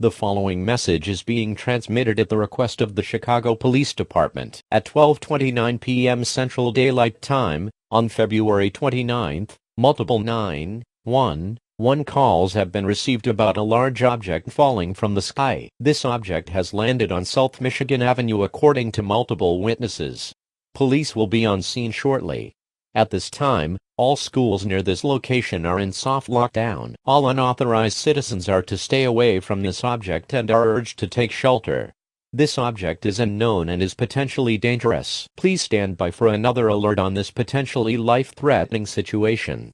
The following message is being transmitted at the request of the Chicago Police Department at 12:29 p.m. Central Daylight Time on February 29th. Multiple 911 calls have been received about a large object falling from the sky. This object has landed on South Michigan Avenue according to multiple witnesses. Police will be on scene shortly. At this time, all schools near this location are in soft lockdown. All unauthorized citizens are to stay away from this object and are urged to take shelter. This object is unknown and is potentially dangerous. Please stand by for another alert on this potentially life-threatening situation.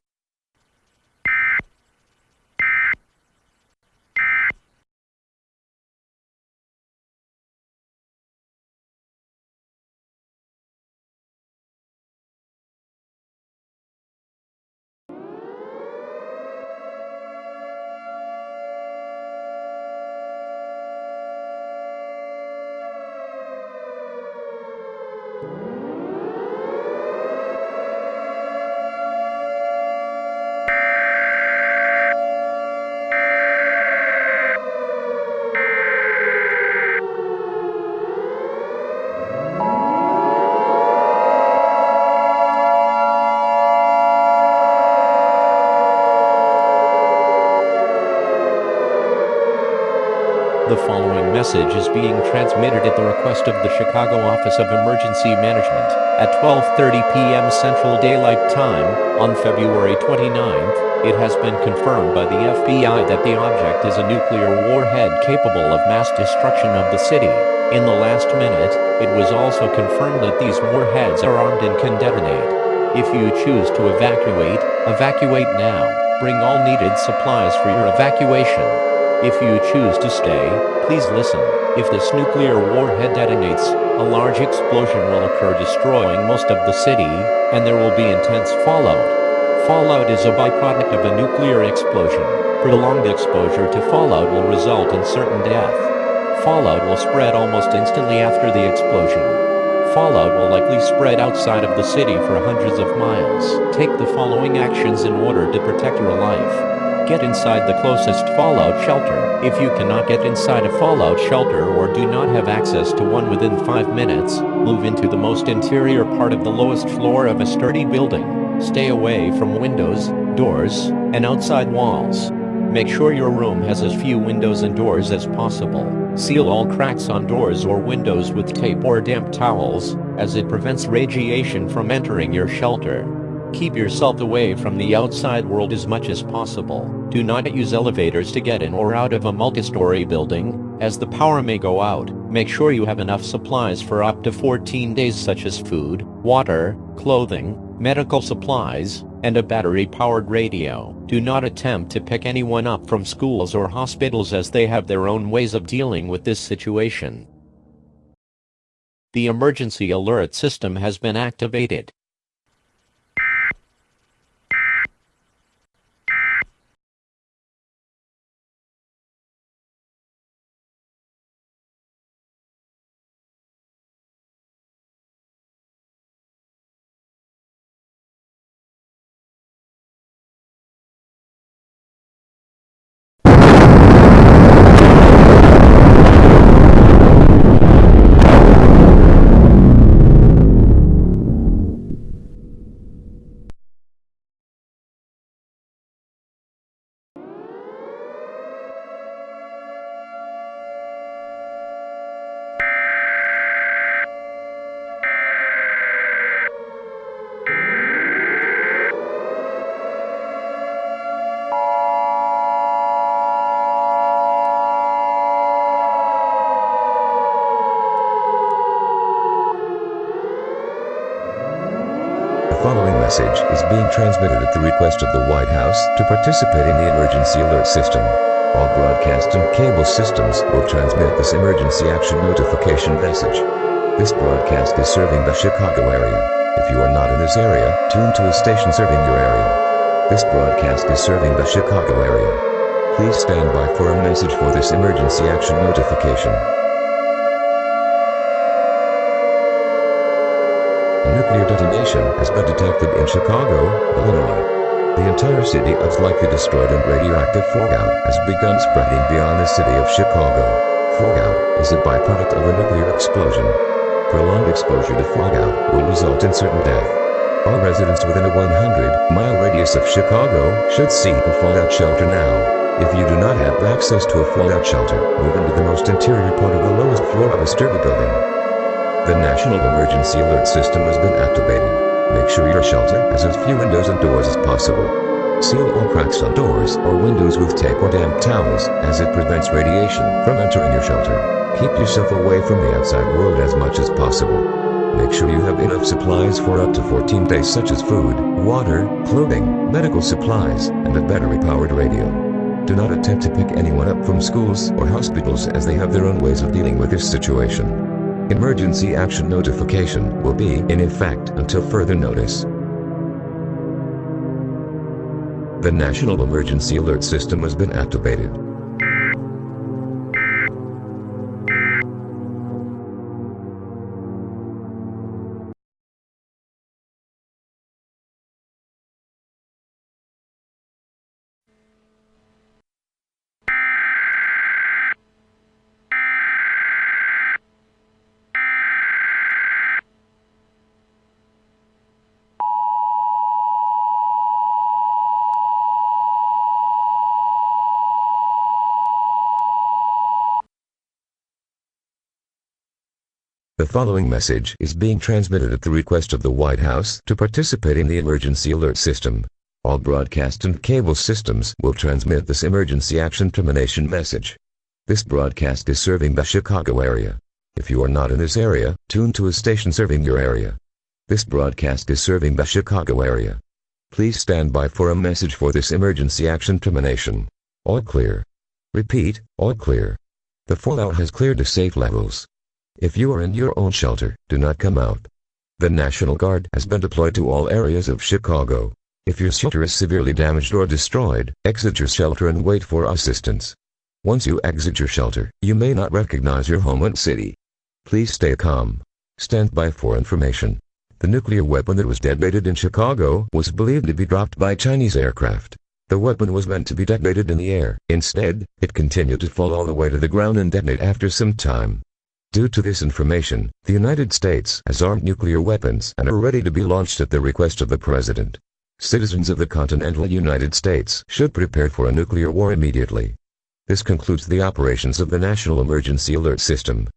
The following message is being transmitted at the request of the Chicago Office of Emergency Management at 12:30 p.m. Central Daylight Time on February 29th. It has been confirmed by the FBI that the object is a nuclear warhead capable of mass destruction of the city. In the last minute, it was also confirmed that these warheads are armed and can detonate. If you choose to evacuate, evacuate now. Bring all needed supplies for your evacuation. If you choose to stay, please listen. If this nuclear warhead detonates, a large explosion will occur destroying most of the city, and there will be intense fallout. Fallout is a byproduct of a nuclear explosion. Prolonged exposure to fallout will result in certain death. Fallout will spread almost instantly after the explosion. Fallout will likely spread outside of the city for hundreds of miles. Take the following actions in order to protect your life. Get inside the closest fallout shelter. If you cannot get inside a fallout shelter or do not have access to one within 5 minutes, move into the most interior part of the lowest floor of a sturdy building. Stay away from windows, doors, and outside walls. Make sure your room has as few windows and doors as possible. Seal all cracks on doors or windows with tape or damp towels, as it prevents radiation from entering your shelter. Keep yourself away from the outside world as much as possible. Do not use elevators to get in or out of a multi-story building, as the power may go out. Make sure you have enough supplies for up to 14 days such as food, water, clothing, medical supplies, and a battery-powered radio. Do not attempt to pick anyone up from schools or hospitals as they have their own ways of dealing with this situation. The emergency alert system has been activated. The following message is being transmitted at the request of the White House to participate in the emergency alert system. All broadcast and cable systems will transmit this emergency action notification message. This broadcast is serving the Chicago area. If you are not in this area, tune to a station serving your area. This broadcast is serving the Chicago area. Please stand by for a message for this emergency action notification. A nuclear detonation has been detected in Chicago, Illinois. The entire city is likely destroyed and radioactive fallout has begun spreading beyond the city of Chicago. Fallout is a byproduct of a nuclear explosion. Prolonged exposure to fallout will result in certain death. All residents within a 100-mile radius of Chicago should seek a fallout shelter now. If you do not have access to a fallout shelter, move into the most interior part of the lowest floor of a sturdy building. The National Emergency Alert System has been activated. Make sure your shelter has as few windows and doors as possible. Seal all cracks on doors or windows with tape or damp towels, as it prevents radiation from entering your shelter. Keep yourself away from the outside world as much as possible. Make sure you have enough supplies for up to 14 days, such as food, water, clothing, medical supplies, and a battery-powered radio. Do not attempt to pick anyone up from schools or hospitals, as they have their own ways of dealing with this situation. Emergency action notification will be in effect until further notice. The National Emergency Alert System has been activated. The following message is being transmitted at the request of the White House to participate in the emergency alert system. All broadcast and cable systems will transmit this emergency action termination message. This broadcast is serving the Chicago area. If you are not in this area, tune to a station serving your area. This broadcast is serving the Chicago area. Please stand by for a message for this emergency action termination. All clear. Repeat, all clear. The fallout has cleared to safe levels. If you are in your own shelter, do not come out. The National Guard has been deployed to all areas of Chicago. If your shelter is severely damaged or destroyed, exit your shelter and wait for assistance. Once you exit your shelter, you may not recognize your homeland city. Please stay calm. Stand by for information. The nuclear weapon that was detonated in Chicago was believed to be dropped by Chinese aircraft. The weapon was meant to be detonated in the air. Instead, it continued to fall all the way to the ground and detonate after some time. Due to this information, the United States has armed nuclear weapons and are ready to be launched at the request of the President. Citizens of the continental United States should prepare for a nuclear war immediately. This concludes the operations of the National Emergency Alert System.